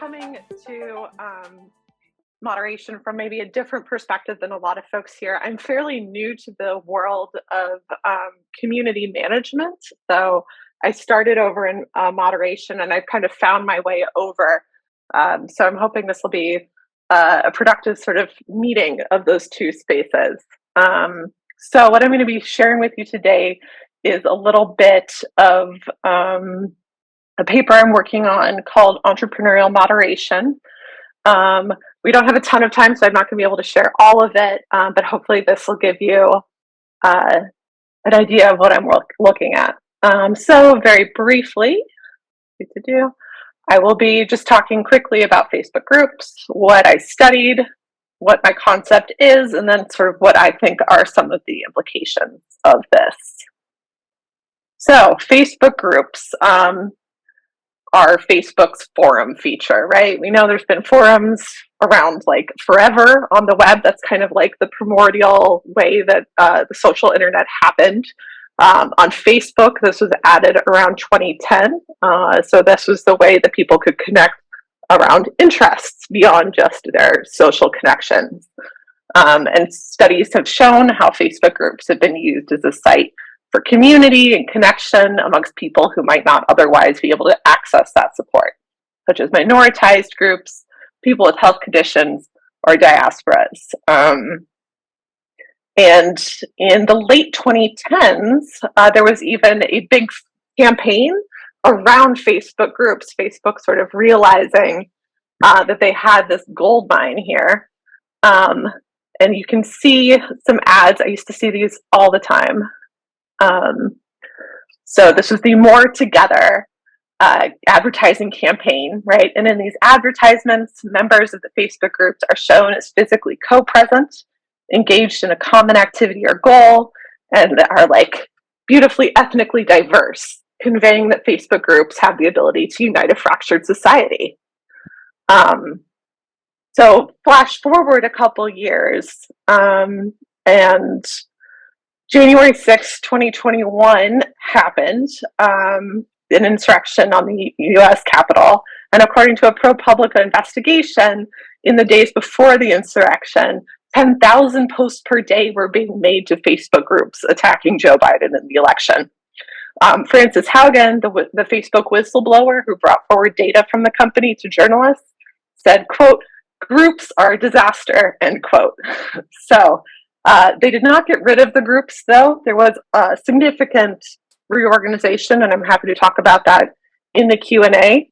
coming to moderation from maybe a different perspective than a lot of folks here. I'm fairly new to the world of community management. So I started over in moderation and I've kind of found my way over. So I'm hoping this will be a productive sort of meeting of those two spaces. So what I'm going to be sharing with you today is a little bit of a paper I'm working on called Entrepreneurial Moderation. We don't have a ton of time, so I'm not going to be able to share all of it, but hopefully this will give you an idea of what I'm looking at. So very briefly, I will be just talking quickly about Facebook groups, what I studied, what my concept is, and then sort of what I think are some of the implications of this. So Facebook groups are Facebook's forum feature, right? We know there's been forums around like forever on the web. That's kind of like the primordial way that the social internet happened. On Facebook, this was added around 2010. So this was the way that people could connect around interests beyond just their social connections. And studies have shown how Facebook groups have been used as a site for community and connection amongst people who might not otherwise be able to access that support, such as minoritized groups, people with health conditions, or diasporas. And in the late 2010s, there was even a big campaign around Facebook groups, Facebook sort of realizing that they had this gold mine here. And you can see some ads. I used to see these all the time. So this was the More Together advertising campaign, right? And in these advertisements, members of the Facebook groups are shown as physically co-present, engaged in a common activity or goal, and are like beautifully ethnically diverse, conveying that Facebook groups have the ability to unite a fractured society. So flash forward a couple years, and January 6, 2021 happened, an insurrection on the US Capitol. And according to a ProPublica investigation, in the days before the insurrection, 10,000 posts per day were being made to Facebook groups attacking Joe Biden in the election. Frances Haugen, the Facebook whistleblower who brought forward data from the company to journalists, said, quote, "Groups are a disaster," end quote. So they did not get rid of the groups, though. There was a significant reorganization, and I'm happy to talk about that in the Q&A.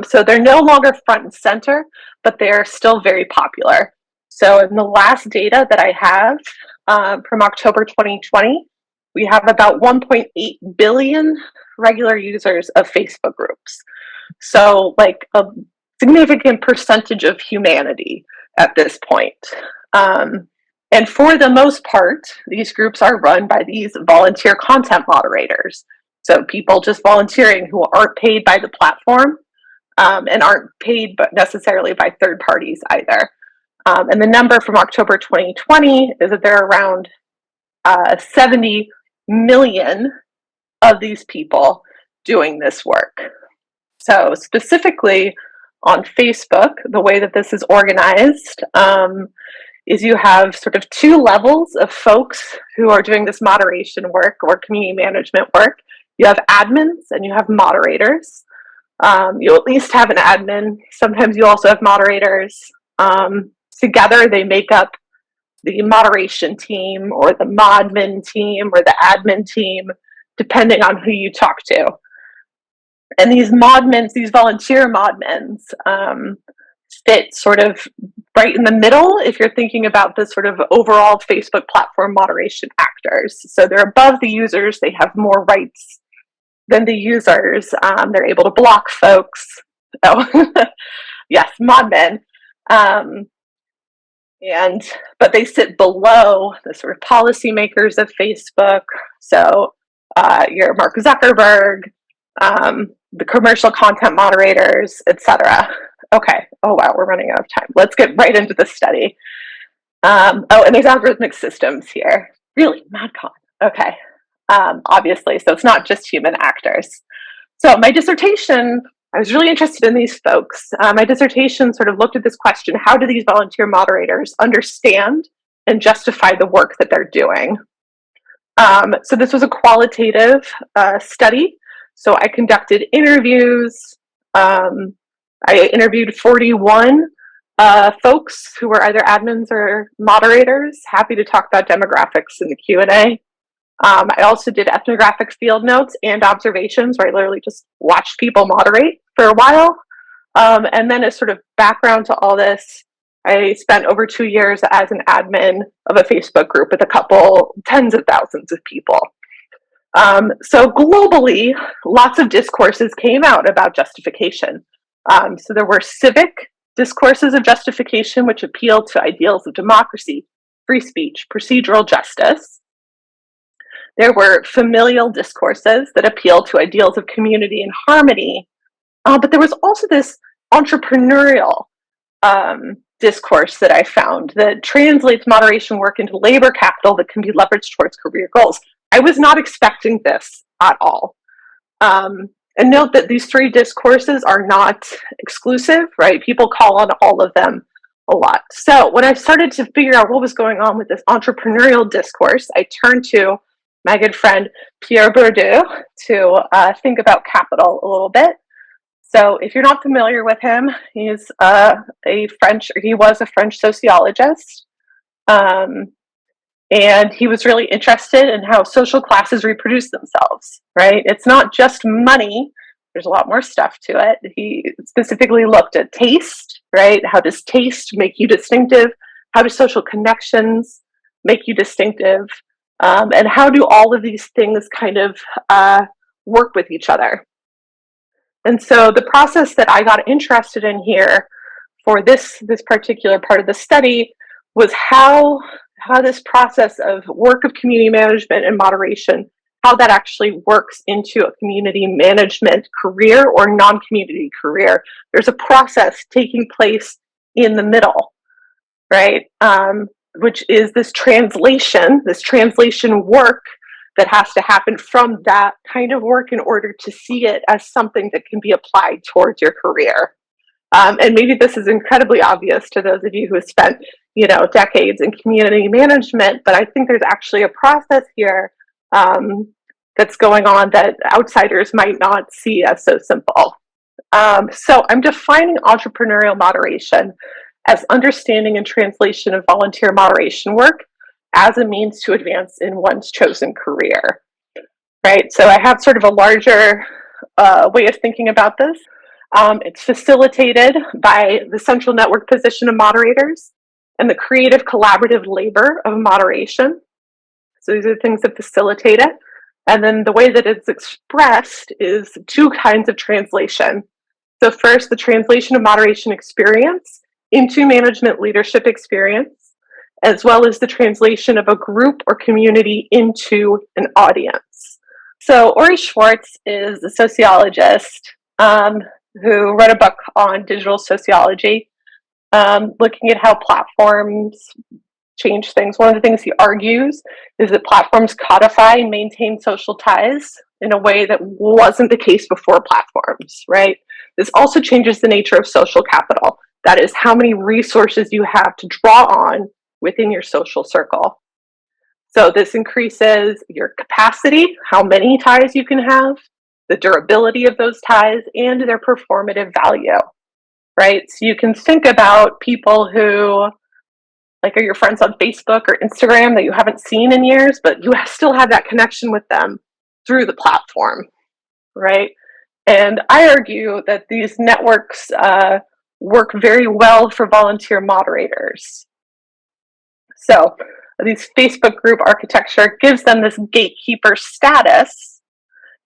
So they're no longer front and center, but they're still very popular. So in the last data that I have from October 2020, we have about 1.8 billion regular users of Facebook groups. So like a significant percentage of humanity at this point. And for the most part, these groups are run by these volunteer content moderators. So people just volunteering who aren't paid by the platform and aren't paid but necessarily by third parties either. And the number from October 2020 is that there are around 70 million of these people doing this work. So specifically on Facebook, the way that this is organized is you have sort of two levels of folks who are doing this moderation work or community management work. You have admins and you have moderators. You at least have an admin. Sometimes you also have moderators. Together they make up the moderation team or the modmin team or the admin team, depending on who you talk to. And these modmins, these volunteer modmins, fit sort of right in the middle if you're thinking about the sort of overall Facebook platform moderation actors. So they're above the users, they have more rights than the users. They're able to block folks. Oh, yes, modmen. But they sit below the sort of policymakers of Facebook. So your Mark Zuckerberg, the commercial content moderators, etc. Okay. Oh, wow. We're running out of time. Let's get right into the study. And there's algorithmic systems here. Really? MadCon. Okay. Obviously. So it's not just human actors. So my dissertation, I was really interested in these folks. My dissertation sort of looked at this question: how do these volunteer moderators understand and justify the work that they're doing? So this was a qualitative study. So I conducted interviews. Um, I interviewed 41 folks who were either admins or moderators. Happy to talk about demographics in the Q&A. I also did ethnographic field notes and observations, where I literally just watched people moderate for a while. And then as sort of background to all this, I spent over 2 years as an admin of a Facebook group with a couple tens of thousands of people. So globally, lots of discourses came out about justification. So there were civic discourses of justification, which appeal to ideals of democracy, free speech, procedural justice. There were familial discourses that appeal to ideals of community and harmony. But there was also this entrepreneurial discourse that I found that translates moderation work into labor capital that can be leveraged towards career goals. I was not expecting this at all. And note that these three discourses are not exclusive, right? People call on all of them a lot. So when I started to figure out what was going on with this entrepreneurial discourse, I turned to my good friend Pierre Bourdieu to think about capital a little bit. So if you're not familiar with him, he was a French sociologist. And he was really interested in how social classes reproduce themselves, right? It's not just money. There's a lot more stuff to it. He specifically looked at taste, right? How does taste make you distinctive? How do social connections make you distinctive? And how do all of these things kind of work with each other? And so the process that I got interested in here for this particular part of the study was how this process of work of community management and moderation, how that actually works into a community management career or non-community career. There's a process taking place in the middle, right? Which is this translation work that has to happen from that kind of work in order to see it as something that can be applied towards your career. And maybe this is incredibly obvious to those of you who have spent, decades in community management, but I think there's actually a process here that's going on that outsiders might not see as so simple. So I'm defining entrepreneurial moderation as understanding and translation of volunteer moderation work as a means to advance in one's chosen career, right? So I have sort of a larger way of thinking about this. It's facilitated by the central network position of moderators and the creative collaborative labor of moderation. So these are things that facilitate it. And then the way that it's expressed is two kinds of translation. So first, the translation of moderation experience into management leadership experience, as well as the translation of a group or community into an audience. So Ori Schwartz is a sociologist who wrote a book on digital sociology, looking at how platforms change things. One of the things he argues is that platforms codify and maintain social ties in a way that wasn't the case before platforms, right? This also changes the nature of social capital. That is how many resources you have to draw on within your social circle. So this increases your capacity, how many ties you can have, the durability of those ties, and their performative value, right? So you can think about people who are your friends on Facebook or Instagram that you haven't seen in years, but you still have that connection with them through the platform, right? And I argue that these networks work very well for volunteer moderators. So these Facebook group architecture gives them this gatekeeper status.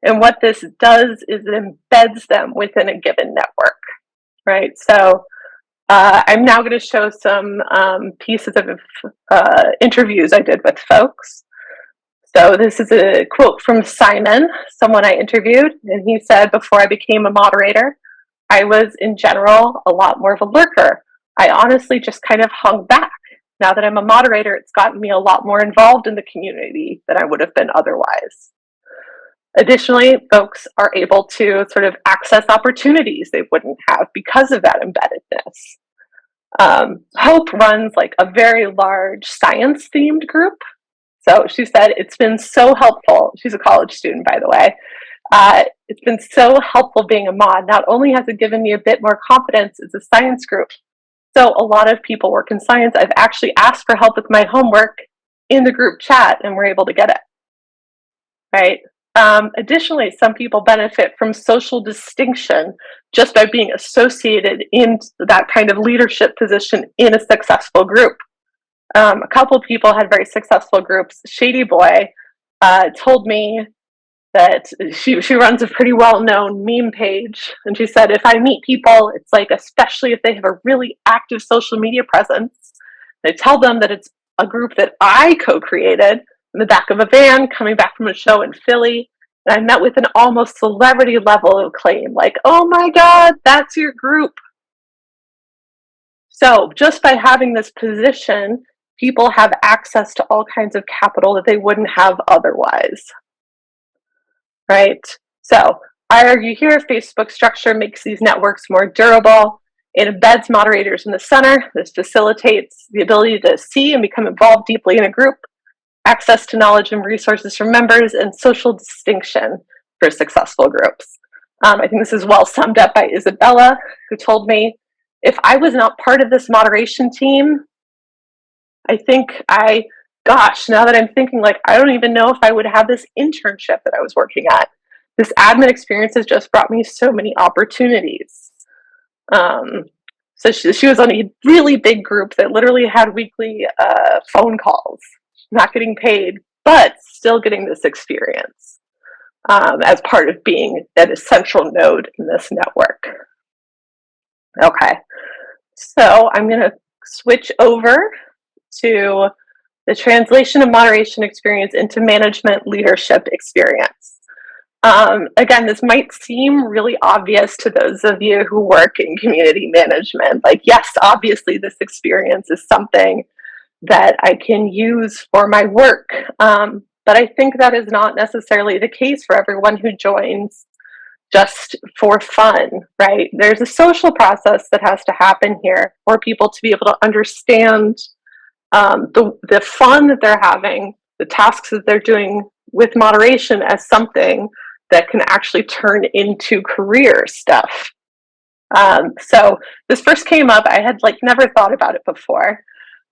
And what this does is it embeds them within a given network, right? So I'm now going to show some pieces of interviews I did with folks. So this is a quote from Simon, someone I interviewed, and he said, "Before I became a moderator, I was in general a lot more of a lurker. I honestly just kind of hung back. Now that I'm a moderator, it's gotten me a lot more involved in the community than I would have been otherwise." Additionally, folks are able to sort of access opportunities they wouldn't have because of that embeddedness. Hope runs like a very large science themed group. So she said it's been so helpful. She's a college student, by the way. It's been so helpful being a mod. Not only has it given me a bit more confidence as a science group, so a lot of people work in science. I've actually asked for help with my homework in the group chat and we're able to get it, right? Additionally, some people benefit from social distinction just by being associated in that kind of leadership position in a successful group. A couple of people had very successful groups. Shady Boy told me that she runs a pretty well-known meme page, and she said, if I meet people, it's like, especially if they have a really active social media presence, I tell them that it's a group that I co-created in the back of a van coming back from a show in Philly, and I met with an almost celebrity level of acclaim, like, oh my God, that's your group. So just by having this position, people have access to all kinds of capital that they wouldn't have otherwise, right? So I argue here, Facebook structure makes these networks more durable. It embeds moderators in the center. This facilitates the ability to see and become involved deeply in a group, access to knowledge and resources from members, and social distinction for successful groups. I think this is well summed up by Isabella, who told me, if I was not part of this moderation team, I think gosh, now that I'm thinking, like, I don't even know if I would have this internship that I was working at. This admin experience has just brought me so many opportunities. So she was on a really big group that literally had weekly phone calls, not getting paid, but still getting this experience as part of being an essential node in this network. Okay, so I'm going to switch over to the translation of moderation experience into management leadership experience. Again, this might seem really obvious to those of you who work in community management. Like, yes, obviously this experience is something that I can use for my work. But I think that is not necessarily the case for everyone who joins just for fun, right? There's a social process that has to happen here for people to be able to understand the fun that they're having, the tasks that they're doing with moderation as something that can actually turn into career stuff. So this first came up, I had never thought about it before.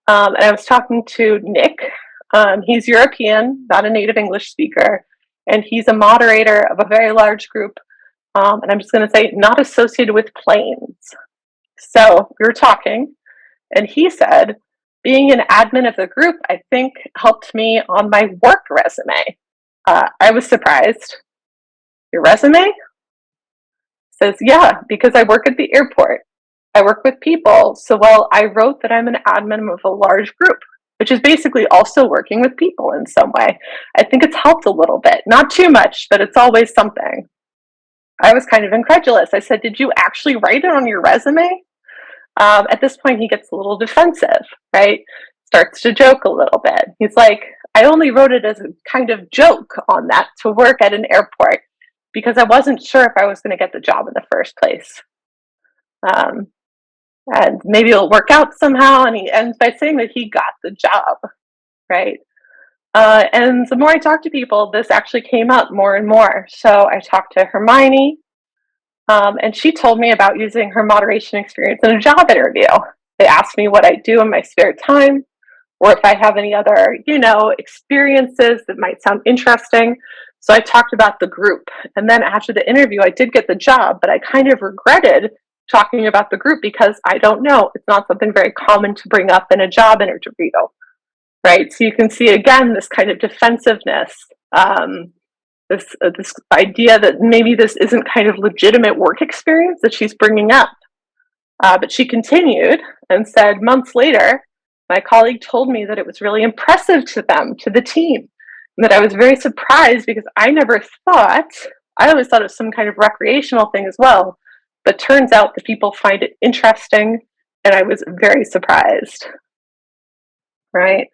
And I was talking to Nick. He's European, not a native English speaker, and he's a moderator of a very large group. And I'm just going to say, not associated with planes. So we were talking, and he said, being an admin of the group, I think, helped me on my work resume. I was surprised. Your resume? Says, yeah, because I work at the airport. I work with people. So, well, I wrote that I'm an admin of a large group, which is basically also working with people in some way. I think it's helped a little bit. Not too much, but it's always something. I was kind of incredulous. I said, did you actually write it on your resume? At this point, he gets a little defensive, right? Starts to joke a little bit. He's like, I only wrote it as a kind of joke on that to work at an airport because I wasn't sure if I was going to get the job in the first place. And maybe it'll work out somehow. And he ends by saying that he got the job, right? And the more I talked to people, this actually came up more and more. So I talked to Hermione, and she told me about using her moderation experience in a job interview. They asked me what I do in my spare time, or if I have any other, experiences that might sound interesting. So I talked about the group. And then after the interview, I did get the job, but I kind of regretted talking about the group because I don't know. It's not something very common to bring up in a job interview, right? So you can see, again, this kind of defensiveness, this idea that maybe this isn't kind of legitimate work experience that she's bringing up. But she continued and said, months later, my colleague told me that it was really impressive to them, to the team, and that I was very surprised because I always thought it was some kind of recreational thing as well, but turns out that people find it interesting, and I was very surprised, right?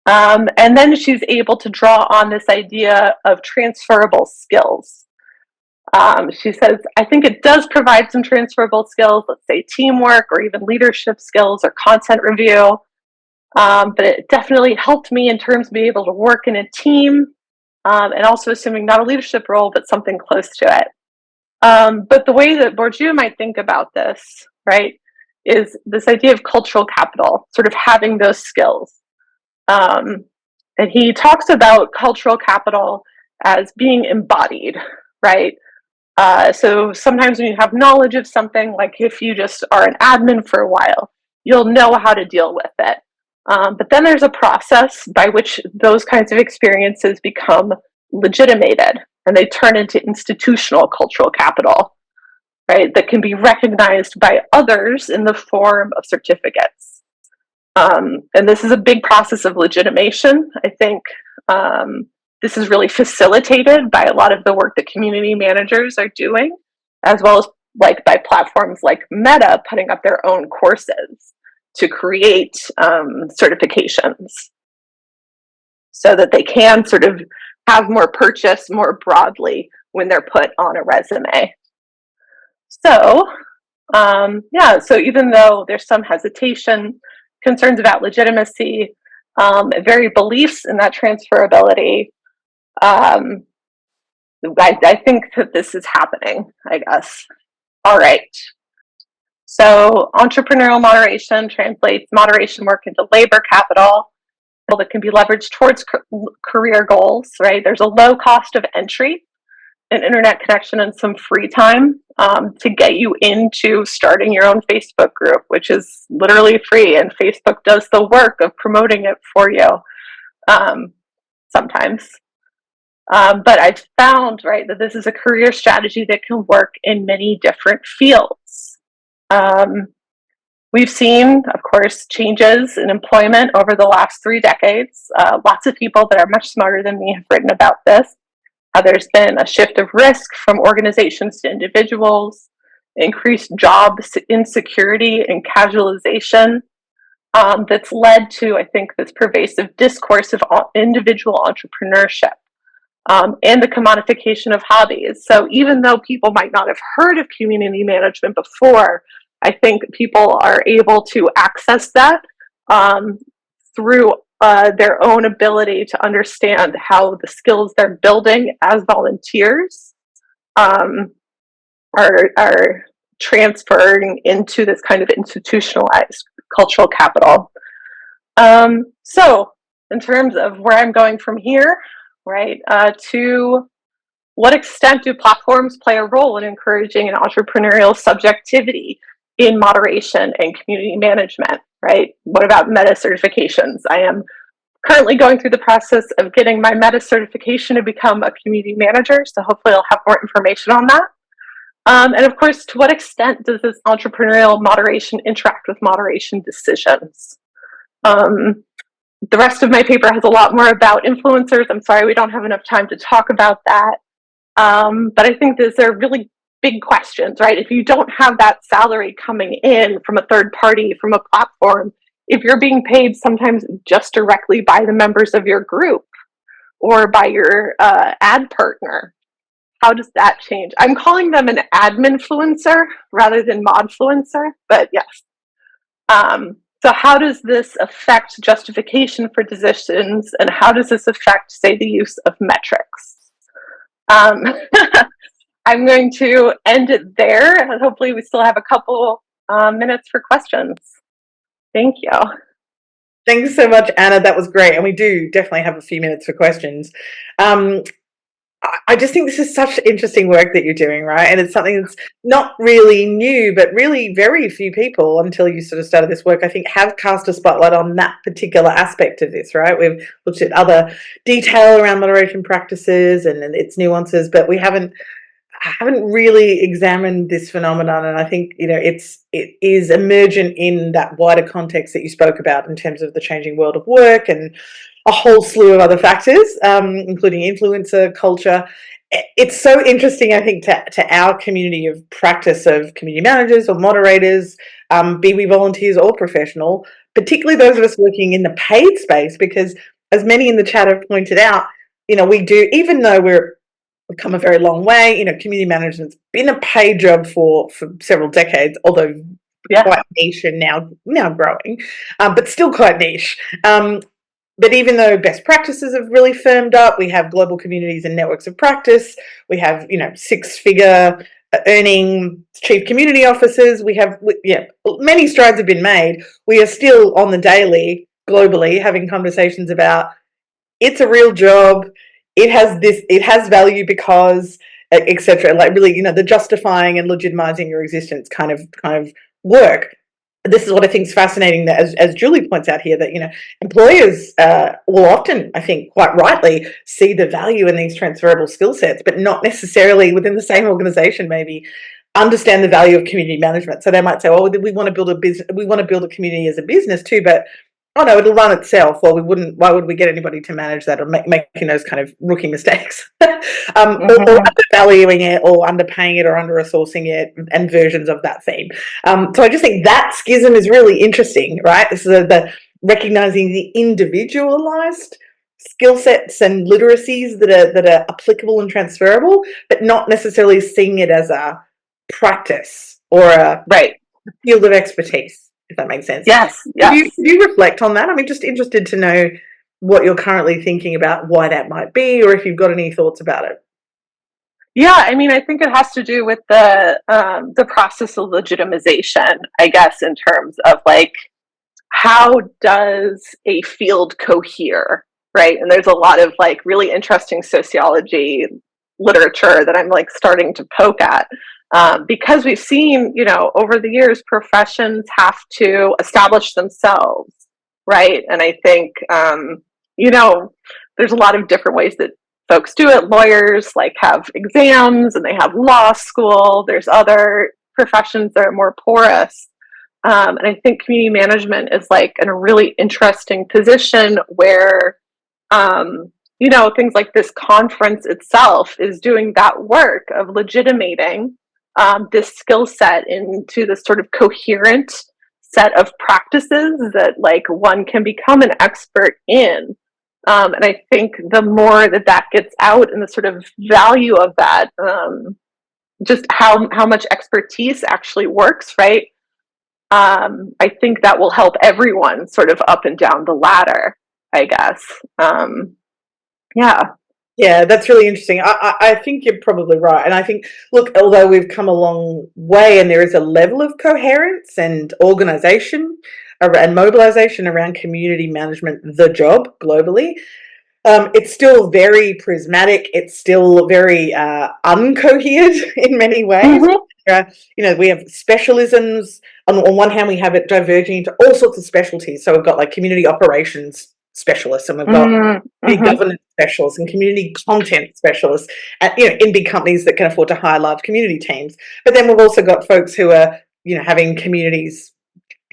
And then she's able to draw on this idea of transferable skills. She says, I think it does provide some transferable skills, let's say teamwork or even leadership skills or content review. But it definitely helped me in terms of being able to work in a team, and also assuming not a leadership role, but something close to it. But the way that Bourdieu might think about this, right, is this idea of cultural capital, sort of having those skills. And he talks about cultural capital as being embodied, right? So sometimes when you have knowledge of something, like if you just are an admin for a while, you'll know how to deal with it. But then there's a process by which those kinds of experiences become legitimated and they turn into institutional cultural capital, right? That can be recognized by others in the form of certificates. And this is a big process of legitimation. I think this is really facilitated by a lot of the work that community managers are doing, as well as like by platforms like Meta putting up their own courses to create certifications so that they can sort of have more purchase more broadly when they're put on a resume. So, so even though there's some hesitation, concerns about legitimacy, very beliefs in that transferability, I think that this is happening, I guess. All right. So entrepreneurial moderation translates moderation work into labor capital that can be leveraged towards career goals, right? There's a low cost of entry, an internet connection, and some free time to get you into starting your own Facebook group, which is literally free, and Facebook does the work of promoting it for you sometimes. But I've found, right, that this is a career strategy that can work in many different fields. We've seen, of course, changes in employment over the last 3 decades. Lots of people that are much smarter than me have written about this. There's been a shift of risk from organizations to individuals, increased job insecurity and casualization that's led to, I think, this pervasive discourse of individual entrepreneurship. And the commodification of hobbies. So even though people might not have heard of community management before, I think people are able to access that through their own ability to understand how the skills they're building as volunteers are transferring into this kind of institutionalized cultural capital. So in terms of where I'm going from here, right, to what extent do platforms play a role in encouraging an entrepreneurial subjectivity in moderation and community management, right? What about meta certifications? I am currently going through the process of getting my meta certification to become a community manager, so hopefully I'll have more information on that. And of course, to what extent does this entrepreneurial moderation interact with moderation decisions? The rest of my paper has a lot more about influencers. I'm sorry, we don't have enough time to talk about that. But I think these are really big questions, right? If you don't have that salary coming in from a third party, from a platform, if you're being paid sometimes just directly by the members of your group or by your ad partner, how does that change? I'm calling them an adminfluencer rather than modfluencer, but yes. So how does this affect justification for decisions, and how does this affect, say, the use of metrics? I'm going to end it there, and hopefully we still have a couple minutes for questions. Thank you. Thanks so much, Anna. That was great. And we do definitely have a few minutes for questions. I just think this is such interesting work that you're doing, right? And it's something that's not really new, but really very few people, until you sort of started this work, I think, have cast a spotlight on that particular aspect of this, right? We've looked at other detail around moderation practices and its nuances, but we haven't really examined this phenomenon. And I think, it is emergent in that wider context that you spoke about in terms of the changing world of work and a whole slew of other factors, including influencer culture. It's so interesting, I think, to our community of practice of community managers or moderators, be we volunteers or professional, particularly those of us working in the paid space, because as many in the chat have pointed out, we do, even though we've come a very long way, community management's been a paid job for several decades, although Yeah. quite niche and now growing, but still quite niche. But even though best practices have really firmed up, we have global communities and networks of practice. We have, six-figure earning chief community officers. We have, many strides have been made. We are still on the daily, globally, having conversations about it's a real job. It has value because, etc. Like really, the justifying and legitimizing your existence kind of work. This is what I think is fascinating, that as Julie points out here, that employers will often, I think quite rightly, see the value in these transferable skill sets, but not necessarily within the same organization maybe understand the value of community management. So they might say, "Oh, we want to build a business, we want to build a community as a business too, but oh no, it'll run itself." Or why would we get anybody to manage that, or making those kind of rookie mistakes, or undervaluing it, or underpaying it, or under resourcing it, and versions of that theme. So I just think that schism is really interesting, right? This is the recognizing the individualized skill sets and literacies that are applicable and transferable, but not necessarily seeing it as a practice or a Right. field of expertise, if that makes sense. Yes. Yes. Could you reflect on that? I mean, just interested to know what you're currently thinking about, why that might be, or if you've got any thoughts about it. Yeah, I mean, I think it has to do with the process of legitimization, I guess, in terms of like how does a field cohere, right? And there's a lot of like really interesting sociology literature that I'm like starting to poke at, because we've seen, over the years, professions have to establish themselves, right? And I think, there's a lot of different ways that folks do it. Lawyers like have exams and they have law school. There's other professions that are more porous. And I think community management is like in a really interesting position where, things like this conference itself is doing that work of legitimating this skill set into this sort of coherent set of practices that like one can become an expert in. And I think the more that gets out and the sort of value of that, just how much expertise actually works, right? I think that will help everyone sort of up and down the ladder, I guess. Yeah. Yeah, that's really interesting. I think you're probably right. And I think, look, although we've come a long way and there is a level of coherence and organization and mobilization around community management, the job globally, it's still very prismatic. It's still very uncohered in many ways. Mm-hmm. We have specialisms. On one hand, we have it diverging into all sorts of specialties. So we've got like community operations specialists, and we've got big governance specialists and community content specialists, in big companies that can afford to hire large community teams. But then we've also got folks who are, having communities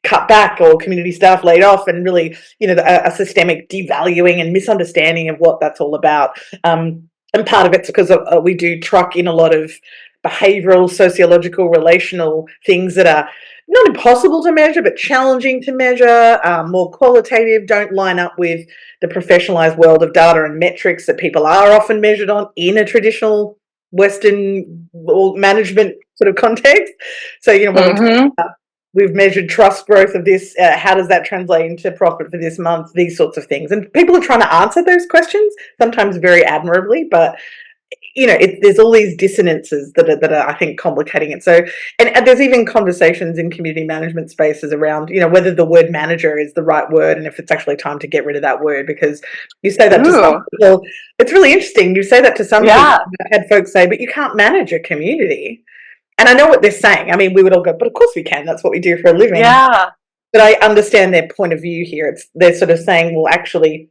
cut back or community staff laid off, and really, a systemic devaluing and misunderstanding of what that's all about. And part of it's because we do truck in a lot of behavioral, sociological, relational things that are not impossible to measure, but challenging to measure, more qualitative, don't line up with the professionalized world of data and metrics that people are often measured on in a traditional Western management sort of context. So, when we talk about, we've measured trust growth of this, how does that translate into profit for this month, these sorts of things. And people are trying to answer those questions, sometimes very admirably, but there's all these dissonances that are, I think, complicating it. So, and there's even conversations in community management spaces around, whether the word manager is the right word, and if it's actually time to get rid of that word, because you say that to some people. It's really interesting. You say that to some people. I've had folks say, but you can't manage a community. And I know what they're saying. I mean, we would all go, but of course we can. That's what we do for a living. Yeah. But I understand their point of view here. They're sort of saying, well, actually,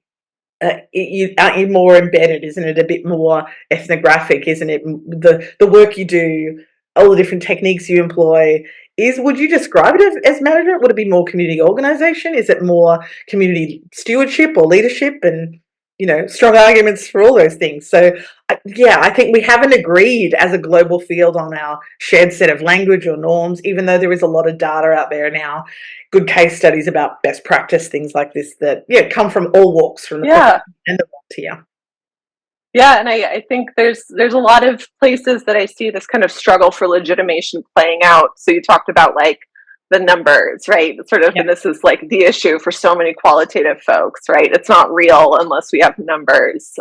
aren't you more embedded? Isn't it a bit more ethnographic? Isn't it the work you do, all the different techniques you employ? Would you describe it as management? Would it be more community organization? Is it more community stewardship or leadership? And strong arguments for all those things. So, yeah, I think we haven't agreed as a global field on our shared set of language or norms, even though there is a lot of data out there now, good case studies about best practice, things like this that, come from all walks, from the profession Yeah. and the volunteer. Yeah, and I think there's a lot of places that I see this kind of struggle for legitimation playing out. So you talked about like the numbers, right? Sort of, Yeah. and this is like the issue for so many qualitative folks, right? It's not real unless we have numbers.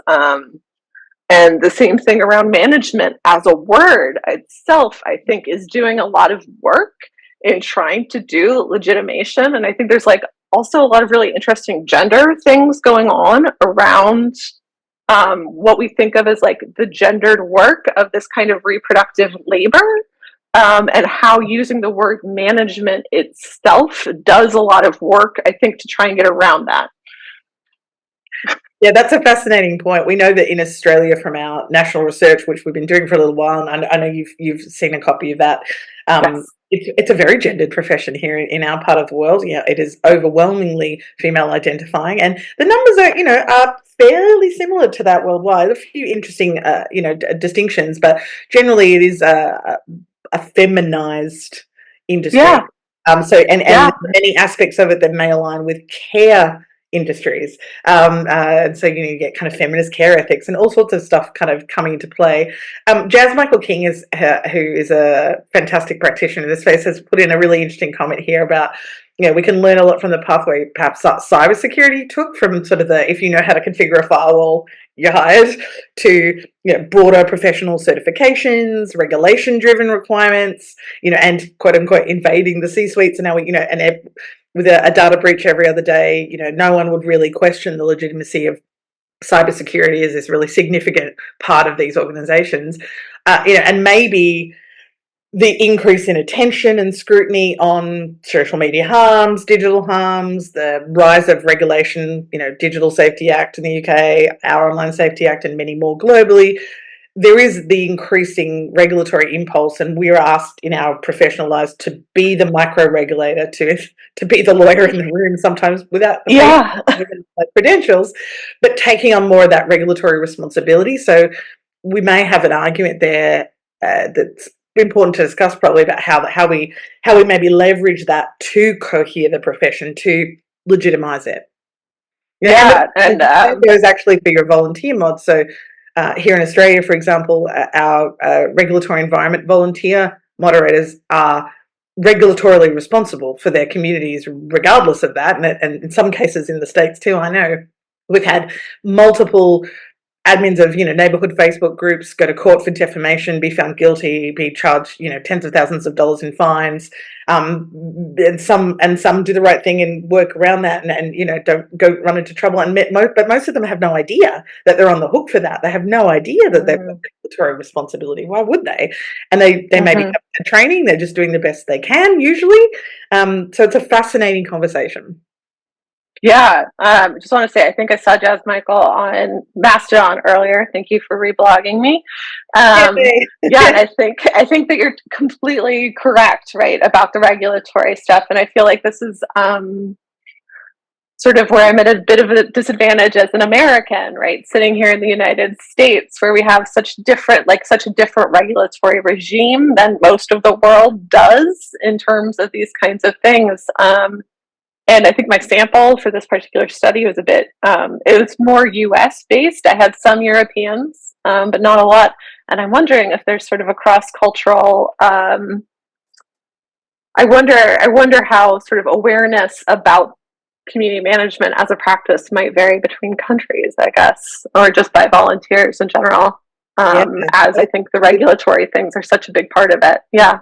And the same thing around management as a word itself, I think, is doing a lot of work in trying to do legitimation. And I think there's like also a lot of really interesting gender things going on around what we think of as like the gendered work of this kind of reproductive labor, and how using the word management itself does a lot of work, I think, to try and get around that. Yeah, that's a fascinating point. We know that in Australia from our national research, which we've been doing for a little while, and I know you've seen a copy of that. Yes. It's a very gendered profession here in our part of the world. Yeah, it is overwhelmingly female identifying, and the numbers are fairly similar to that worldwide. A few interesting distinctions, but generally it is a feminized industry. Yeah. And Yeah. many aspects of it that may align with care industries. And so you get kind of feminist care ethics and all sorts of stuff kind of coming into play. Jazz Michael King who is a fantastic practitioner in this space, has put in a really interesting comment here about, we can learn a lot from the pathway perhaps cybersecurity took from sort of the, if you know how to configure a firewall, you're hired, to broader professional certifications, regulation-driven requirements, and quote unquote invading the C-suites. And now with a data breach every other day, no one would really question the legitimacy of cybersecurity as this really significant part of these organizations. And maybe the increase in attention and scrutiny on social media harms, digital harms, the rise of regulation, Digital Safety Act in the UK, our Online Safety Act, and many more globally. There is the increasing regulatory impulse, and we're asked in our professional lives to be the micro regulator, to be the lawyer in the room, sometimes without the Yeah. credentials, but taking on more of that regulatory responsibility. So we may have an argument there that's important to discuss, probably, about how we maybe leverage that to cohere the profession, to legitimize it. And Yeah. And the same goes actually for your volunteer mod. So here in Australia, for example, our regulatory environment volunteer moderators are regulatorily responsible for their communities regardless of that. And in some cases in the States too, I know we've had multiple admins of neighborhood Facebook groups go to court for defamation, be found guilty, be charged tens of thousands of dollars in fines, and some do the right thing and work around that, and don't go run into trouble. But most of them have no idea that they're on the hook for that. They have no idea that they've got regulatory responsibility. Why would they? And they maybe have training. They're just doing the best they can usually. So it's a fascinating conversation. Yeah, just want to say I think I saw Jazz Michael on Mastodon earlier. Thank you for reblogging me. Yeah, and I think that you're completely correct, right, about the regulatory stuff, and I feel like this is sort of where I'm at a bit of a disadvantage as an American, right, sitting here in the United States, where we have such a different regulatory regime than most of the world does in terms of these kinds of things. And I think my sample for this particular study was it was more US based. I had some Europeans, but not a lot. And I'm wondering if there's sort of a cross-cultural, I wonder how sort of awareness about community management as a practice might vary between countries, I guess, or just by volunteers in general, Yeah. as I think the regulatory things are such a big part of it. Yeah.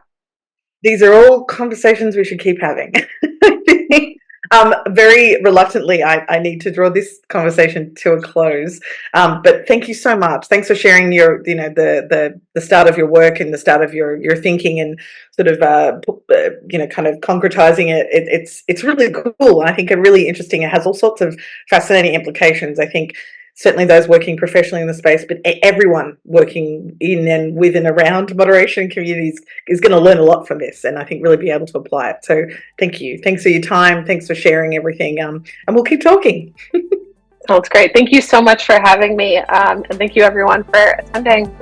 These are all conversations we should keep having. Very reluctantly, I need to draw this conversation to a close. But thank you so much. Thanks for sharing your, the start of your work and the start of your thinking, and sort of, kind of concretizing it. It's really cool. I think really interesting. It has all sorts of fascinating implications. I think certainly those working professionally in the space, but everyone working in and with and around moderation communities is going to learn a lot from this, and I think really be able to apply it. So thank you. Thanks for your time. Thanks for sharing everything. And we'll keep talking. Well, it's great. Thank you so much for having me. And thank you everyone for attending.